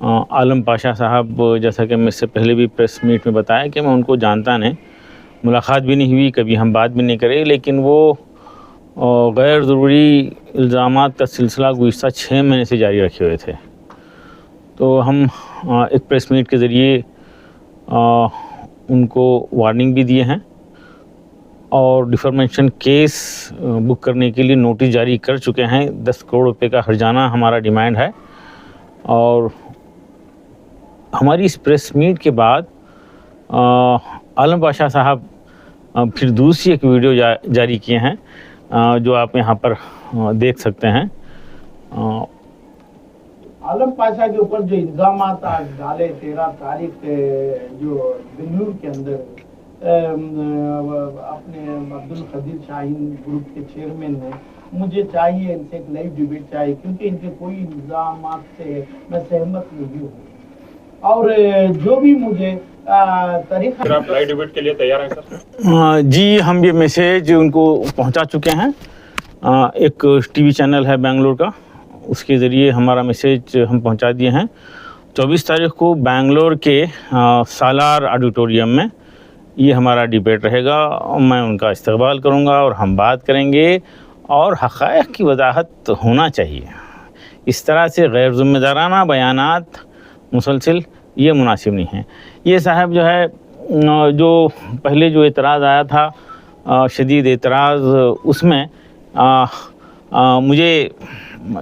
आलम पाशा साहब, जैसा कि मैं इससे पहले भी प्रेस मीट में बताया कि मैं उनको जानता नहीं, मुलाकात भी नहीं हुई, कभी हम बात भी नहीं करे, लेकिन वो गैर ज़रूरी इल्ज़ामात का सिलसिला गुज़िश्ता 6 महीने से जारी रखे हुए थे। तो हम एक प्रेस मीट के ज़रिए उनको वार्निंग भी दिए हैं और डिफॉर्मेशन केस बुक करने के लिए नोटिस जारी कर चुके हैं। 10 करोड़ रुपए का हर्जाना हमारा डिमांड है। और हमारी इस प्रेस मीट के बाद आलम पाशा साहब फिर दूसरी एक वीडियो जारी किए हैं, जो आप यहाँ पर देख सकते हैं। आलम पाशा के ऊपर जो इल्ज़ाम डाले 13 तारीख जो बेंगलुरु के अंदर अपने अब्दुल खदीर शाहीन ग्रुप के चेयरमैन ने, मुझे चाहिए इनसे एक लाइव डिबेट चाहिए क्योंकि इनके कोई इल्ज़ाम से मैं सहमत नहीं हूँ और जो भी मुझे तरीका। आप लाइव डिबेट के लिए तैयार हैं सर? जी, हम ये मैसेज उनको पहुंचा चुके हैं। एक टीवी चैनल है बेंगलोर का, उसके ज़रिए हमारा मैसेज हम पहुंचा दिए हैं। 24 तारीख को बेंगलोर के सालार ऑडिटोरियम में ये हमारा डिबेट रहेगा। मैं उनका इस्तकबाल करूंगा और हम बात करेंगे और हक़ाइक़ की वजाहत होना चाहिए। इस तरह से गैर ज़िम्मेदाराना बयानात मुसलसिल ये मुनासिब नहीं है। ये साहब जो है, जो पहले जो एतराज़ आया था शदीद एतराज़, उसमें मुझे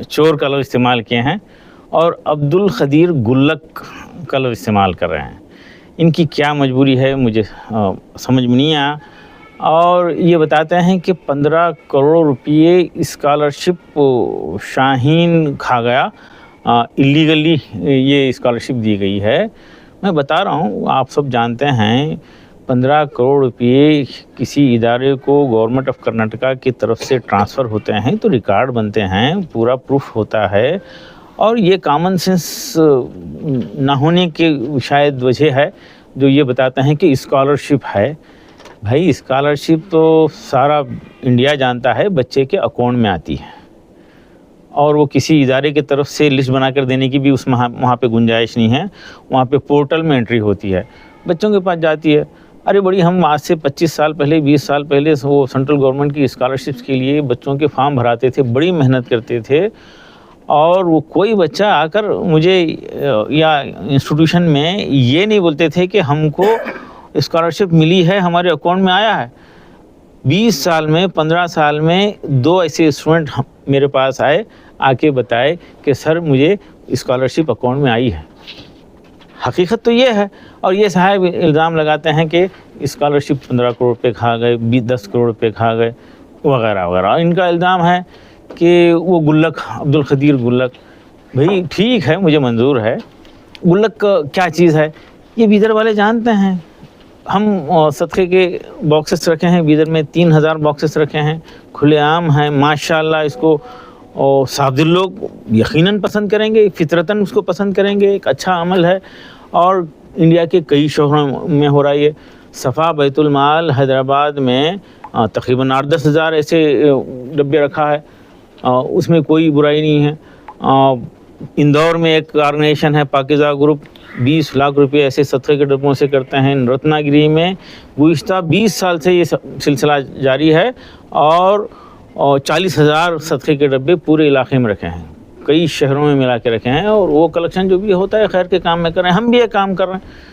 चोर का लफ्ज़ इस्तेमाल किए हैं और अब्दुल खदीर गुल्लक का लफ्ज़ इस्तेमाल कर रहे हैं। इनकी क्या मजबूरी है मुझे समझ में नहीं आया। और ये बताते हैं कि 15 करोड़ रुपये स्कॉलरशिप शाहीन खा गया, इलीगली ये स्कॉलरशिप दी गई है। मैं बता रहा हूँ, आप सब जानते हैं 15 करोड़ रुपये किसी इदारे को गवर्नमेंट ऑफ कर्नाटका की तरफ से ट्रांसफ़र होते हैं तो रिकॉर्ड बनते हैं, पूरा प्रूफ होता है। और ये कॉमन सेंस ना होने के शायद वजह है जो ये बताते हैं कि स्कॉलरशिप है। भाई, स्कॉलरशिप तो सारा इंडिया जानता है बच्चे के अकाउंट में आती है और वो किसी इदारे की तरफ से लिस्ट बनाकर देने की भी उस वहाँ पे गुंजाइश नहीं है। वहाँ पे पोर्टल में एंट्री होती है, बच्चों के पास जाती है। अरे बड़ी, हम आज से 25 साल पहले 20 साल पहले वो सेंट्रल गवर्नमेंट की स्कॉलरशिप्स के लिए बच्चों के फॉर्म भराते थे, बड़ी मेहनत करते थे। और वो कोई बच्चा आकर मुझे या इंस्टीट्यूशन में ये नहीं बोलते थे कि हमको स्कॉलरशिप मिली है, हमारे अकाउंट में आया है। 20 साल में 15 साल में 2 ऐसे स्टूडेंट मेरे पास आए, आके बताए कि सर मुझे स्कॉलरशिप अकाउंट में आई है। हकीकत तो ये है। और ये साहब इल्ज़ाम लगाते हैं कि स्कॉलरशिप 15 करोड़ रुपये खा गए, 10 करोड़ रुपये खा गए, वगैरह वगैरह। इनका इल्ज़ाम है कि वो गुल्लक, अब्दुल खदीर गुल्लक। भाई ठीक है, मुझे मंजूर है, गुल्लक क्या चीज़ है ये बीदर वाले जानते हैं। हम सदक़े के बॉक्सेस रखे हैं बीदर में, 3000 बॉक्सेस रखे हैं, खुलेआम हैं माशाल्लाह। इसको और सादिल लोग यकीनन पसंद करेंगे, फितरतन उसको पसंद करेंगे। एक अच्छा अमल है और इंडिया के कई शहरों में हो रहा है ये। सफ़ा बैतुल माल हैदराबाद में तकरीबन 8-10 हज़ार ऐसे डब्बे रखा है, उसमें कोई बुराई नहीं है। इंदौर में एक ऑर्गेनाइजेशन है पाकिज़ा ग्रुप, 20 लाख रुपए ऐसे सदक़े के डब्बों से करते हैं। रत्नागिरी में गुज़िश्ता 20 साल से ये सिलसिला जारी है और 40,000 सदक़े के डब्बे पूरे इलाके में रखे हैं, कई शहरों में मिला के रखे हैं। और वो कलेक्शन जो भी होता है खैर के काम में कर रहे हैं, हम भी ये काम कर रहे हैं।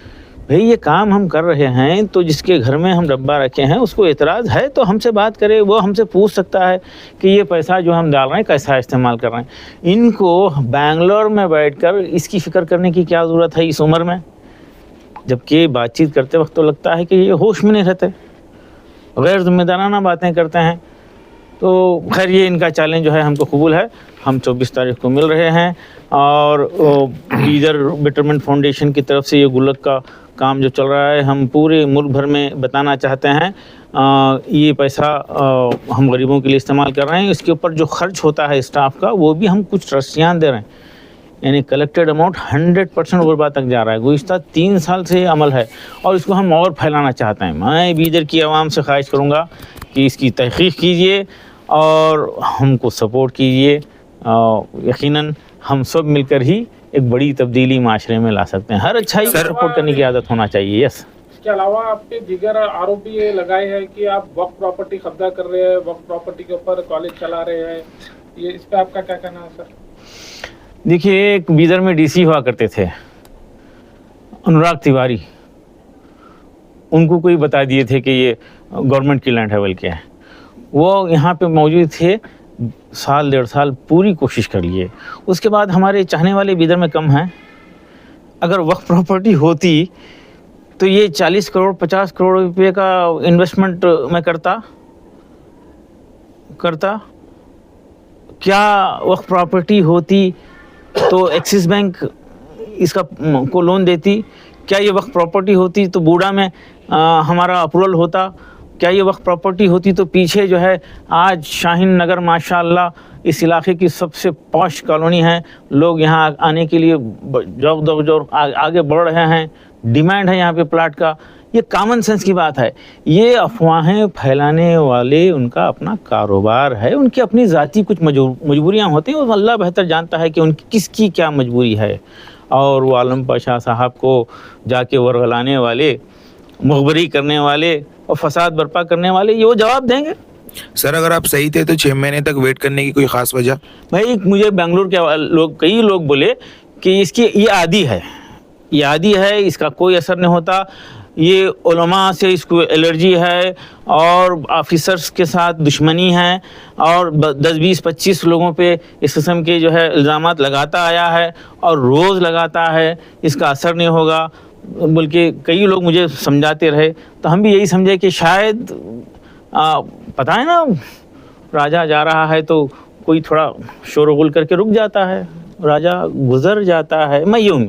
भाई ये काम हम कर रहे हैं तो जिसके घर में हम डब्बा रखे हैं उसको एतराज़ है तो हमसे बात करे, वो हमसे पूछ सकता है कि ये पैसा जो हम डाल रहे हैं कैसा इस्तेमाल कर रहे हैं। इनको बेंगलोर में बैठकर इसकी फ़िक्र करने की क्या ज़रूरत है इस उम्र में, जबकि बातचीत करते वक्त तो लगता है कि ये होश में नहीं रहते, गैर ज़िम्मेदाराना बातें करते हैं। तो खैर ये इनका चैलेंज जो है हमको कबूल है। हम 24 तारीख को मिल रहे हैं और बीदर बेटरमेंट फाउंडेशन की तरफ से ये गुल्लक का काम जो चल रहा है हम पूरे मुल्क भर में बताना चाहते हैं। ये पैसा हम गरीबों के लिए इस्तेमाल कर रहे हैं। इसके ऊपर जो खर्च होता है स्टाफ का वो भी हम कुछ ट्रस्टियान दे रहे हैं, यानी कलेक्टेड अमाउंट 100% गुरबा तक जा रहा है। गुज़िश्ता 3 साल से अमल है और इसको हम और फैलाना चाहते हैं। मैं बीदर की आवाम से ख्वाहिश करूँगा कि इसकी तहक़ीक़ कीजिए और हमको सपोर्ट कीजिए। यकीनन हम सब मिलकर ही एक बड़ी तब्दीली माशरे में ला सकते हैं। हर अच्छाई को सपोर्ट करने की आदत होना चाहिए। यस। इसके अलावा आपके दीगर आरोप भी ये लगाए हैं कि आप वक्फ प्रॉपर्टी कब्जा कर रहे हैं, वक्फ प्रॉपर्टी के ऊपर कॉलेज चला रहे हैं, ये इस पे आपका क्या कहना है सर? देखिए, एक बीदर में डीसी हुआ करते थे अनुराग तिवारी, उनको कोई बता दिए थे कि ये गवर्नमेंट की लैंड है बल्कि है। वो यहाँ पे मौजूद थे, साल 1.5 साल पूरी कोशिश कर लिए। उसके बाद हमारे चाहने वाले बीदर में कम हैं। अगर वक्फ प्रॉपर्टी होती तो ये 40 करोड़ 50 करोड़ रुपए का इन्वेस्टमेंट मैं करता। क्या वक्फ प्रॉपर्टी होती तो एक्सिस बैंक इसका को लोन देती? क्या ये वक्फ प्रॉपर्टी होती तो बूढ़ा में हमारा अप्रूवल होता? क्या ये वक्फ प्रॉपर्टी होती तो पीछे जो है आज शाहीन नगर माशाल्लाह इस इलाके की सबसे पॉश कॉलोनी है, लोग यहाँ आने के लिए जो आगे बढ़ रहे हैं, डिमांड है यहाँ पे प्लाट का। ये कॉमन सेंस की बात है। ये अफवाहें फैलाने वाले उनका अपना कारोबार है, उनकी अपनी ज़ाती कुछ मजबूरियाँ होती हैं, और अल्लाह बेहतर जानता है कि उनकी किसकी क्या मजबूरी है। और वो आलम पाशा साहब को जाके वरगलाने वाले, मुखबरी करने वाले और फसाद बर्पा करने वाले, ये वो जवाब देंगे। सर, अगर आप सही थे तो 6 महीने तक वेट करने की कोई ख़ास वजह? भाई, मुझे बेंगलुरु के कई लोग बोले कि इसकी ये आदी है, इसका कोई असर नहीं होता, ये उलमा से इसको एलर्जी है और ऑफिसर्स के साथ दुश्मनी है, और 10-20-25 लोगों पे इस किस्म के जो है इल्ज़ामात लगाता आया है और रोज़ लगाता है, इसका असर नहीं होगा, बल्कि कई लोग मुझे समझाते रहे। तो हम भी यही समझे कि शायद पता है ना, राजा जा रहा है तो कोई थोड़ा शोरगुल करके रुक जाता है, राजा गुजर जाता है। मैं ये उम्मीद